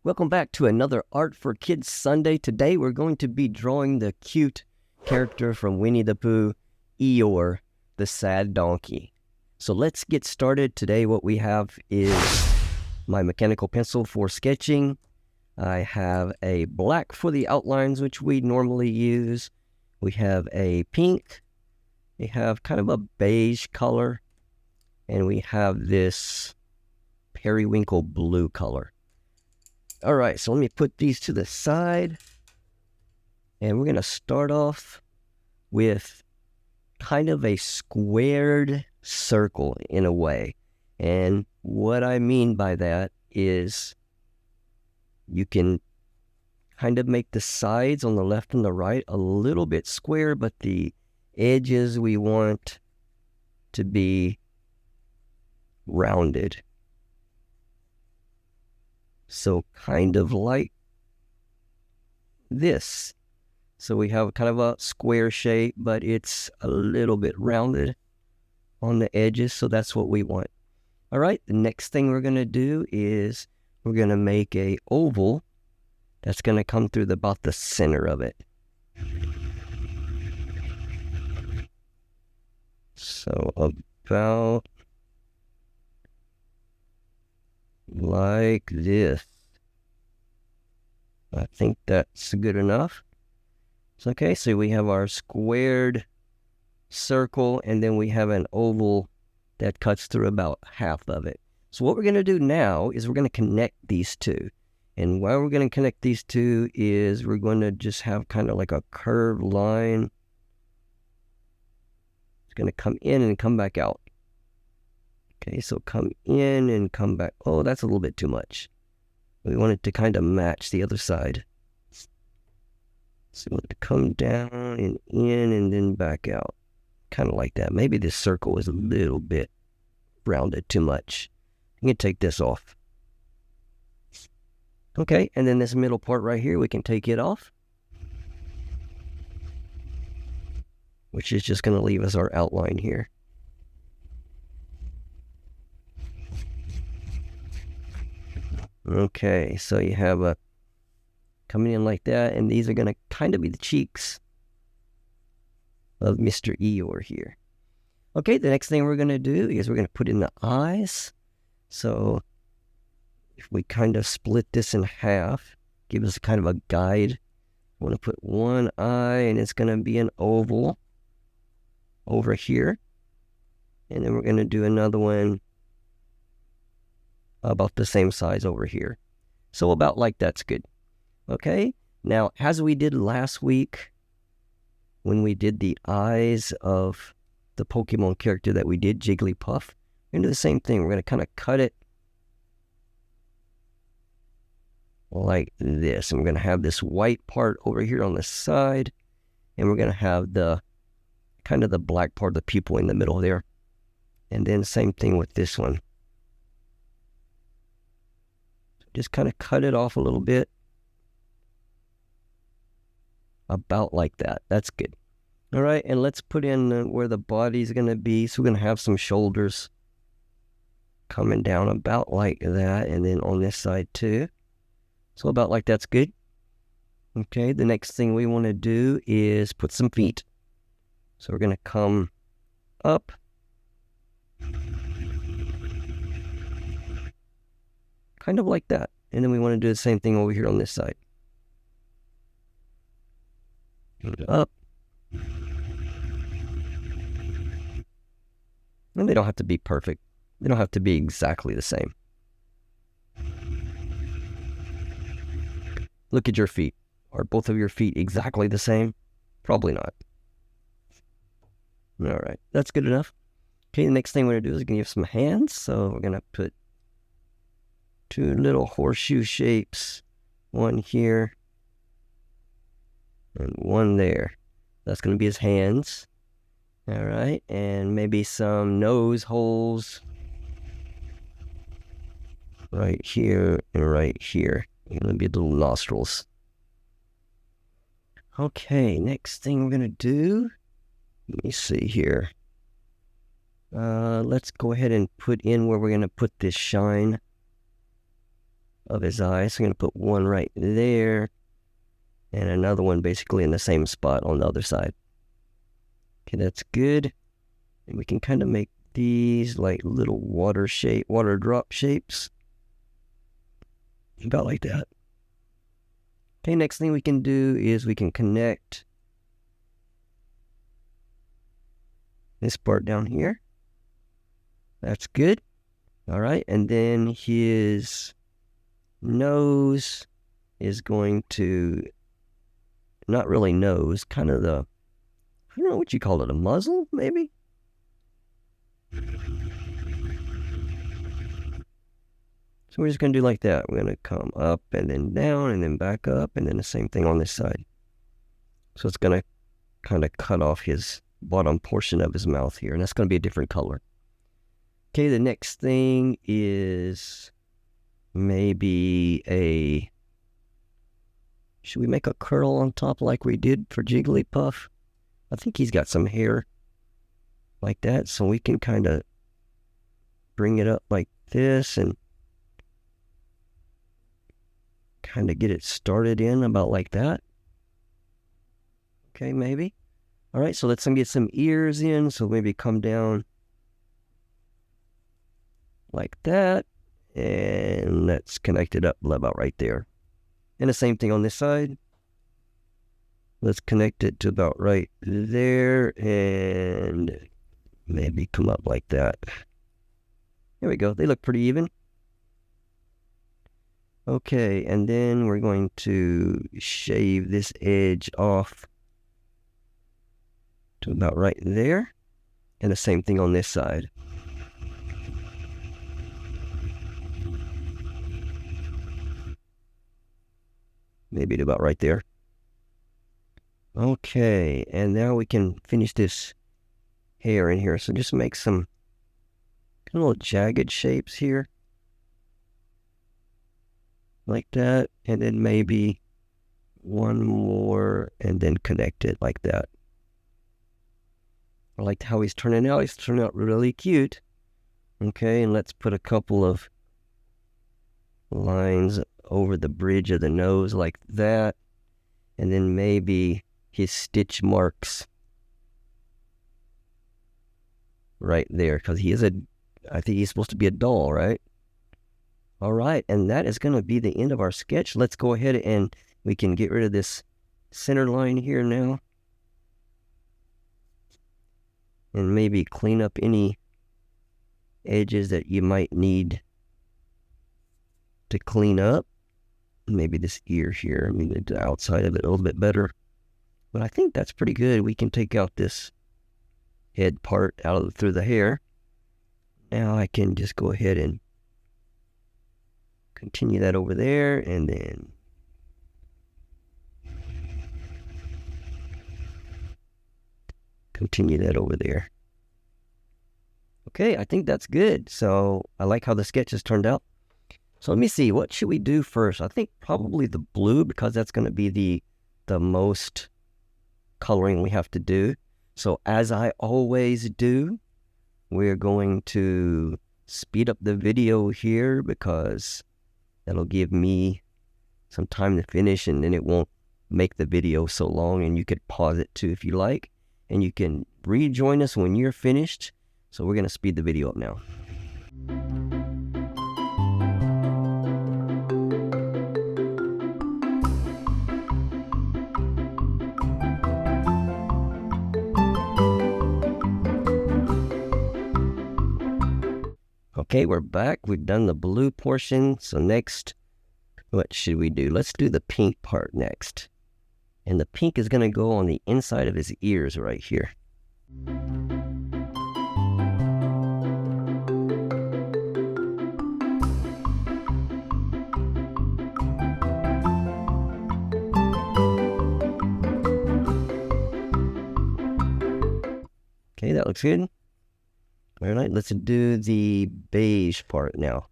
Welcome back to another Art for Kids Sunday. Today we're going to be drawing the cute character from Winnie the Pooh, Eeyore, the sad donkey. So let's get started. Today what we have is my mechanical pencil for sketching. I have a black for the outlines, which we normally use. We have a pink. We have kind of a beige color. And we have this periwinkle blue color. All right, so let me put these to the side. And we're going to start off with kind of a squared circle in a way. And what I mean by that is you can kind of make the sides on the left and the right a little bit square, but the edges we want to be rounded. So kind of like this. So we have kind of a square shape, but it's a little bit rounded on the edges. So that's what we want. All right, the next thing we're going to do is we're going to make a oval that's going to come through about the center of it. So about like this. I think that's good enough. So, okay, so we have our squared circle, and then we have an oval that cuts through about half of it. So what we're going to do now is we're going to connect these two. And why we're going to connect these two is we're going to just have kind of like a curved line. It's going to come in and come back out. Okay, so come in and come back. Oh, that's a little bit too much. We want it to kind of match the other side. So we want it to come down and in and then back out. Kind of like that. Maybe this circle is a little bit rounded too much. I'm going to take this off. Okay, and then this middle part right here, we can take it off. Which is just going to leave us our outline here. Okay, so you have a coming in like that, and these are going to kind of be the cheeks of Mr. Eeyore here. Okay, the next thing we're going to do is we're going to put in the eyes. So if we kind of split this in half, give us kind of a guide. I want to put one eye, and it's going to be an oval over here. And then we're going to do another one about the same size over here. So about like that's good. Okay, now as we did last week when we did the eyes of the Pokemon character that we did, Jigglypuff, we're going to do the same thing. We're going to kind of cut it like this. And we're going to have this white part over here on the side. And we're going to have the kind of the black part of the pupil in the middle there. And then same thing with this one. Just kind of cut it off a little bit. About like that. That's good. All right, and let's put in where the body's going to be. So we're going to have some shoulders coming down about like that. And then on this side too. So about like that's good. Okay, the next thing we want to do is put some feet. So we're going to come up. Kind of like that. And then we want to do the same thing over here on this side. Up. And they don't have to be perfect. They don't have to be exactly the same. Look at your feet. Are both of your feet exactly the same? Probably not. All right, that's good enough. Okay, the next thing we're going to do is we're going to give some hands. So we're going to put two little horseshoe shapes. One here. And one there. That's going to be his hands. All right, and maybe some nose holes right here and right here. Going to be little nostrils. Okay, next thing we're going to do, let me see here. Let's go ahead and put in where we're going to put this shine. of his eye. So I'm going to put one right there and another one basically in the same spot on the other side. Okay, that's good. And we can kind of make these like little water drop shapes. About like that. Okay, next thing we can do is we can connect this part down here. That's good. All right, and then his nose is going to, not really nose, kind of the, I don't know what you call it, a muzzle maybe? So we're just going to do like that. We're going to come up and then down and then back up and then the same thing on this side. So it's going to kind of cut off his bottom portion of his mouth here, and that's going to be a different color. Okay, the next thing is maybe should we make a curl on top like we did for Jigglypuff? I think he's got some hair like that, so we can kind of bring it up like this and kind of get it started in about like that. Okay, maybe. All right, so let's get some ears in. So maybe come down like that, and let's connect it up about right there. And the same thing on this side. Let's connect it to about right there, and maybe come up like that. There we go. They look pretty even. Okay, and then we're going to shave this edge off to about right there. And the same thing on this side. Maybe to about right there. Okay, and now we can finish this hair in here. So just make some kind of little jagged shapes here. Like that, and then maybe one more, and then connect it like that. I like how he's turning out. He's turning out really cute. Okay, and let's put a couple of lines over the bridge of the nose like that, and then maybe his stitch marks right there, because I think he's supposed to be a doll, right? All right, and that is going to be the end of our sketch. Let's go ahead and we can get rid of this center line here now. And maybe clean up any edges that you might need to clean up. Maybe this ear here, I mean the outside of it a little bit better. But I think that's pretty good. We can take out this head part through the hair. Now I can just go ahead and continue that over there, and then continue that over there. Okay, I think that's good. So I like how the sketch has turned out. So let me see, what should we do first? I think probably the blue, because that's going to be the most coloring we have to do. So as I always do, we're going to speed up the video here because that'll give me some time to finish, and then it won't make the video so long, and you could pause it too if you like, and you can rejoin us when you're finished. So we're going to speed the video up now. Okay, we're back. We've done the blue portion. So next, what should we do? Let's do the pink part next. And the pink is going to go on the inside of his ears right here. Okay, that looks good. All right, let's do the beige part now.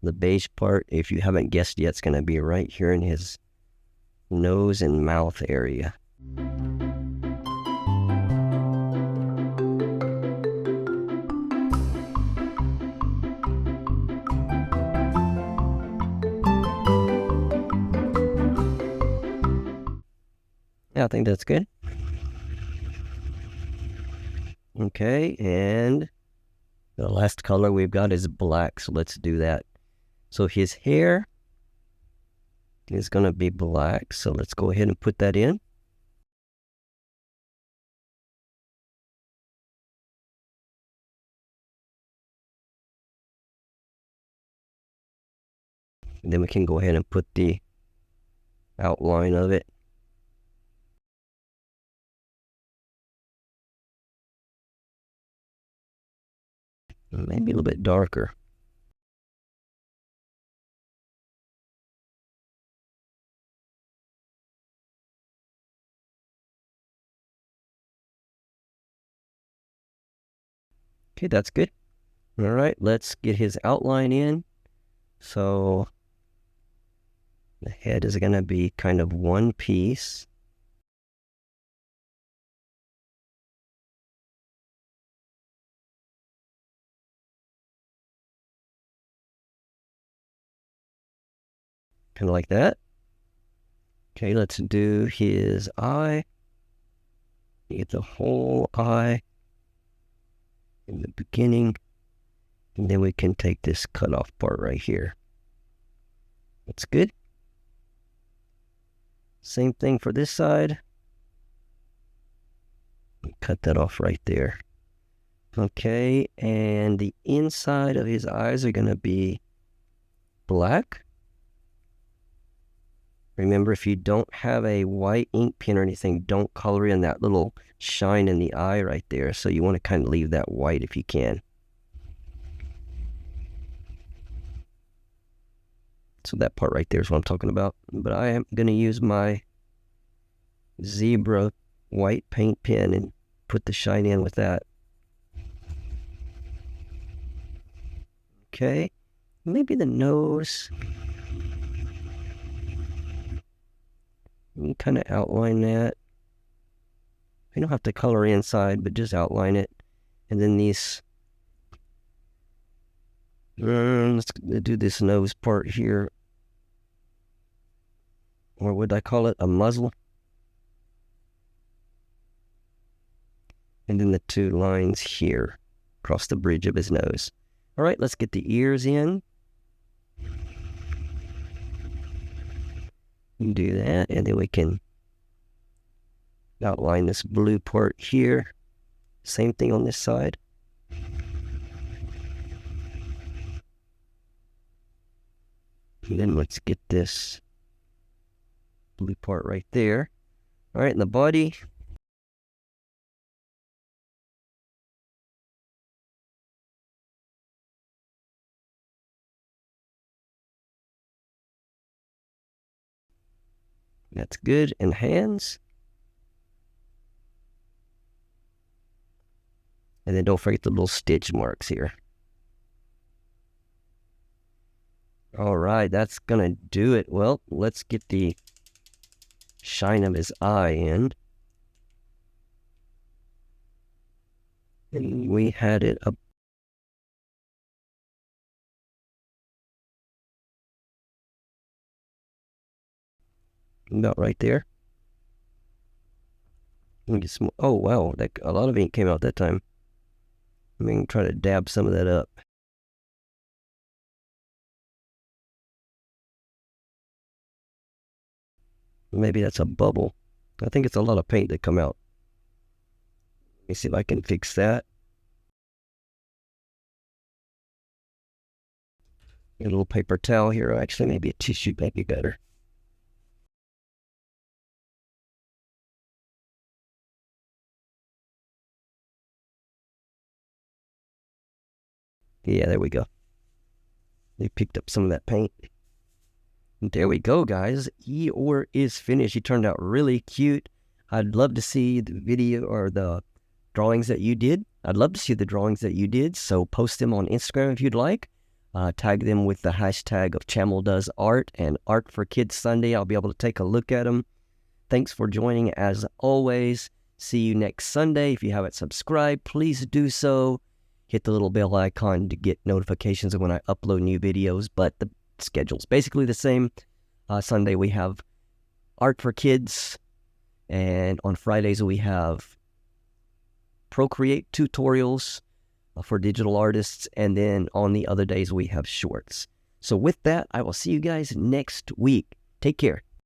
The beige part, if you haven't guessed yet, it's going to be right here in his nose and mouth area. Yeah, I think that's good. Okay, and the last color we've got is black, so let's do that. So his hair is going to be black, so let's go ahead and put that in. And then we can go ahead and put the outline of it. Maybe a little bit darker. Okay, that's good. All right, let's get his outline in. So the head is going to be kind of one piece. Kind of like that. Okay, let's do his eye. Get the whole eye in the beginning. And then we can take this cut off part right here. That's good. Same thing for this side. Cut that off right there. Okay, and the inside of his eyes are going to be black. Remember, if you don't have a white ink pen or anything, don't color in that little shine in the eye right there. So you want to kind of leave that white if you can. So that part right there is what I'm talking about. But I am going to use my zebra white paint pen and put the shine in with that. Okay, maybe the nose. You kind of outline that. You don't have to color inside, but just outline it. And then these, let's do this nose part here. Or would I call it a muzzle? And then the two lines here across the bridge of his nose. All right, let's get the ears in. Do that, and then we can outline this blue part here. Same thing on this side. And then let's get this blue part right there. All right, and the body. That's good. And hands. And then don't forget the little stitch marks here. All right, that's gonna do it. Well, let's get the shine of his eye in. And we had it up. About right there. Oh wow, a lot of ink came out that time. I'm going to try to dab some of that up. Maybe that's a bubble. I think it's a lot of paint that come out. Let me see if I can fix that. A little paper towel here. Actually, maybe a tissue might be better. Yeah, there we go. They picked up some of that paint. And there we go, guys. Eeyore is finished. He turned out really cute. I'd love to see the video or the drawings that you did. I'd love to see the drawings that you did. So post them on Instagram if you'd like. Tag them with the hashtag of ChamelDoesArt and Art for Kids Sunday. I'll be able to take a look at them. Thanks for joining as always. See you next Sunday. If you haven't subscribed, please do so. Hit the little bell icon to get notifications of when I upload new videos, but the schedule's basically the same. Sunday we have Art for Kids, And on Fridays, we have Procreate tutorials for digital artists. And then on the other days, we have shorts. So with that, I will see you guys next week. Take care.